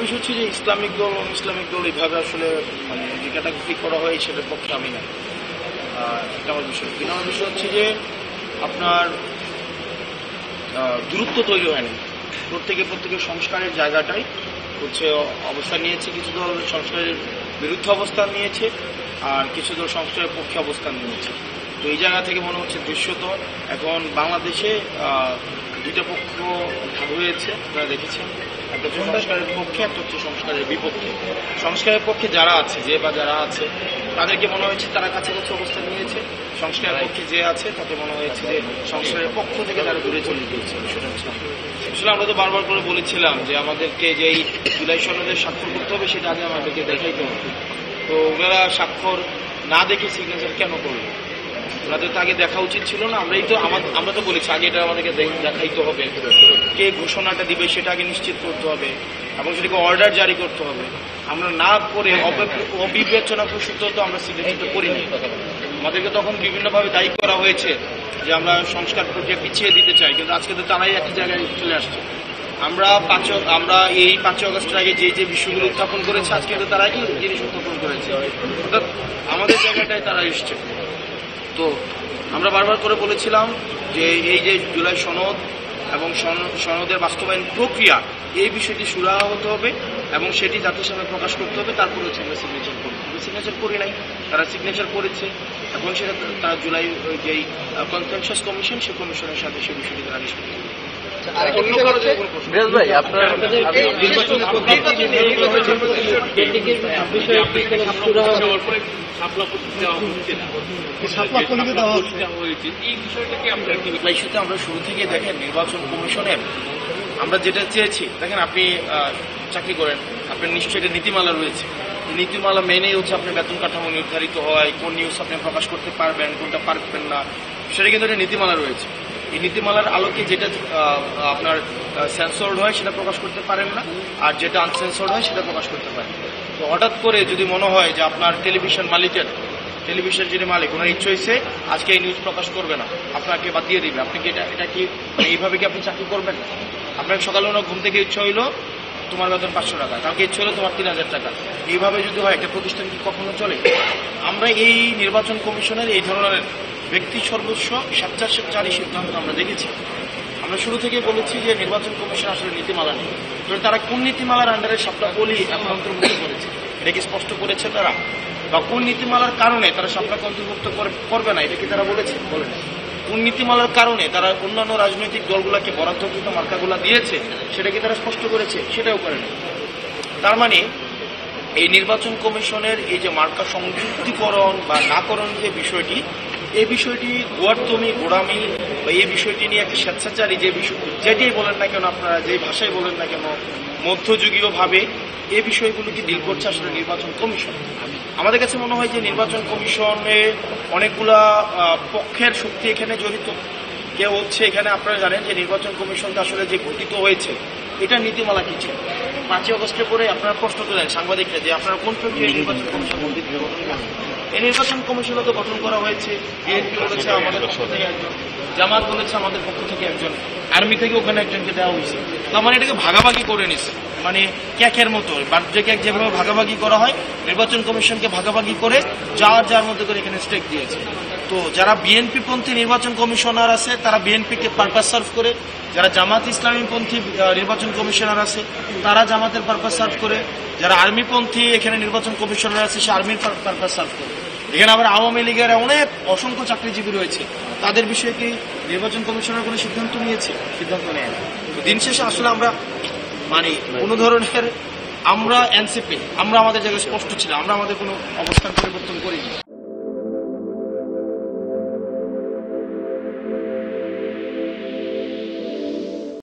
বিষয় হচ্ছে যে ইসলামিক দল ইসলামিক দল এইভাবে আসলে মানে যে ক্যাটাগরি করা হয় সেটার পক্ষে আমি না। এটা আমার বিষয়। কিন্তু আমার বিষয় হচ্ছে যে আপনার দূরত্ব তৈরি হয়নি। প্রত্যেকের সংস্কারের জায়গাটাই হচ্ছে অবস্থান নিয়েছে। কিছু দল সংস্কারের বিরুদ্ধে অবস্থান নিয়েছে, আর কিছু দল সংস্কারের পক্ষে অবস্থান নিয়েছে। তো এই জায়গা থেকে মনে হচ্ছে দৃশ্যত এখন বাংলাদেশে দুইটা পক্ষ ভাগ হয়েছে। আপনারা দেখেছেন, একটা হচ্ছে সংস্কারের পক্ষে, একটা হচ্ছে সংস্কারের বিপক্ষে। সংস্কারের পক্ষে যারা আছে যারা আছে তাদেরকে মনে হয়েছে তারা কাছাকাছি অবস্থান নিয়েছে। সংস্কারের পক্ষে যে আছে তাকে মনে হয়েছে যে সংস্কারের পক্ষ থেকে তারা দূরে চলে গিয়েছে। সেটা হচ্ছে আসলে আমরা তো বারবার করে বলেছিলাম যে আমাদেরকে যেই জুলাই সনদে স্বাক্ষর করতে হবে সেটা আগে আমাদেরকে দেখাইতে হবে। তো ওনারা স্বাক্ষর না দেখে সিগনেচার কেন করলো? ওনাদের তো আগে দেখা উচিত ছিল না? আমরা তো বলেছি আগে এটা আমাদেরকে দেখাইতে হবে, কে ঘোষণাটা দিবে সেটা আগে নিশ্চিত করতে হবে এবং সেটাকে অর্ডার জারি করতে হবে। আমরা না করে অবিবেচনা প্রসূত তো আমরা সিগনেচারটা করিনি। আমাদেরকে তখন বিভিন্নভাবে দায়ী করা হয়েছে যে আমরা সংস্কার প্রক্রিয়া পিছিয়ে দিতে চাই, কিন্তু আজকে তো তারাই একই জায়গায় চলে আসছে। আমরা এই 5 আগস্টের আগে যে বিষয়গুলো উত্থাপন করেছে, আজকে তো তারা একই জিনিস উত্থাপন করেছে, অর্থাৎ আমাদের জায়গাটায় তারা এসছে। তো আমরা বারবার করে বলেছিলাম যে এই যে জুলাই সনদ এবং সনদের বাস্তবায়ন প্রক্রিয়া, এই বিষয়টি সুরাহা হতে হবে এবং সেটি জাতির সামনে প্রকাশ করতে হবে। তারপরে হচ্ছে আমরা সিগনেচার করবো। সিগনেচার করি নাই, তারা সিগনেচার করেছে। এখন সেটা তারা জুলাই যেই কনসেনসাস কমিশন, সেই কমিশনের সাথে সেই বিষয়টি তারা নিষ্পত্তি করবে। আমরা শুরু থেকে দেখেন নির্বাচন কমিশনের আমরা যেটা চেয়েছি, দেখেন আপনি চাকরি করেন, আপনার নিশ্চয়ই এটা নীতিমালা রয়েছে। নীতিমালা মেনেই হচ্ছে আপনার বেতন কাঠামো নির্ধারিত হয়, কোন নিউজ আপনি প্রকাশ করতে পারবেন, কোনটা পারবেন না, সেটা কিন্তু একটা নীতিমালা রয়েছে। এই নীতিমালার আলোকে যেটা আপনার সেন্সর্ড হয় সেটা প্রকাশ করতে পারেন না, আর যেটা আনসেন্সর্ড হয় সেটা প্রকাশ করতে পারেন। তো হঠাৎ করে যদি মনে হয় যে আপনার টেলিভিশন যিনি মালিক, ওনার ইচ্ছে হয়েছে আজকে এই নিউজ প্রকাশ করবে না, আপনাকে বাদ দিয়ে দিবে, আপনি কি এটা কি এইভাবে কি আপনি চাকরি করবেন? আপনার সকালে ওনার ঘুম থেকে ইচ্ছা হইলো তোমার বেতন 500 টাকা, কাউকে ইচ্ছে হলো তোমার 3000 টাকা, এইভাবে যদি হয় একটা প্রতিষ্ঠান কি কখনো চলে? আমরা এই নির্বাচন কমিশনের এই ধরনের ব্যক্তি সর্বস্ব স্বেচ্ছাচারী সিদ্ধান্ত আমরা দেখেছি। আমরা শুরু থেকে বলেছি যে নির্বাচন কমিশন আসলে নীতিমালা নেই। তারা কোন নীতিমালার আন্ডারে সবটা বলি এখন অন্তর্ভুক্ত করেছে, এটা কি স্পষ্ট করেছে তারা? বা কোন নীতিমালার কারণে তারা সবটাকে অন্তর্ভুক্ত করবে না, এটা কি তারা বলেছে? বলে না। কোন নীতিমালার কারণে তারা অন্যান্য রাজনৈতিক দলগুলোকে বরাদ্দকৃত মার্কাগুলা দিয়েছে, সেটা কি তারা স্পষ্ট করেছে? সেটাও করে না। তার মানে এই নির্বাচন কমিশনের এই যে মার্কা সংযুক্তিকরণ বা নাকরণ যে বিষয়টি, এই বিষয়টি গোড়ামি বা এই বিষয়টি নিয়ে একটা স্বেচ্ছাচারী যে বিষয় যেটাই বলেন না কেন, আপনারা যে ভাষায় বলেন না কেন, মধ্যযুগীয় ভাবে এই বিষয়গুলোকে ডিল করছে আসলে নির্বাচন কমিশন। আমাদের কাছে মনে হয় যে নির্বাচন কমিশনে অনেকগুলা পক্ষের শক্তি এখানে জড়িত। কেউ হচ্ছে এখানে আপনারা জানেন যে নির্বাচন কমিশনটা আসলে যে গঠিত হয়েছে এটা নীতিমালা কি ছিল? 5 আগস্টের পরে আপনারা প্রশ্ন তোলেন সাংবাদিকরা যে আপনারা কোন প্রক্রিয়া নির্বাচন কমিশন গঠন করেন? এই নির্বাচন কমিশনও তো গঠন করা হয়েছে, বিএনপি বলেছে আমাদের পক্ষ থেকে একজন, জামাত বলেছে আমাদের পক্ষ থেকে একজন, আর্মি থেকে ওখানে একজনকে দেওয়া হয়েছে। তার মানে এটাকে ভাগাভাগি করে নিচ্ছে, মানে ক্যাকের মতো বার্থডে কেক যেভাবে ভাগাভাগি করা হয়, নির্বাচন কমিশনকে ভাগাভাগি করে যার মধ্যে করে এখানে স্টেক দিয়েছে। তো যারা বিএনপি পন্থী নির্বাচন কমিশনার আছে তারা বিএনপিকে পারপাস সার্ভ করে, যারা জামাত ইসলামী পন্থী নির্বাচন কমিশনার আছে তারা জামাতের পারপাস সার্ভ করে, যারা আর্মি পন্থী এখানে নির্বাচন কমিশনার আছে সে আর্মির পারপাস সার্ভ করে। এখানে আবার আওয়ামী লীগের অসংখ্য চাকরিজীবী রয়েছে, তাদের বিষয়ে কি নির্বাচন কমিশনের কোনো সিদ্ধান্ত নেয় না। দিন শেষে আসলে আমরা মানে কোনো ধরনের আমরা এনসিপি, আমরা আমাদের জায়গায় স্পষ্ট ছিল, আমরা আমাদের কোনো অবস্থান পরিবর্তন করিনি।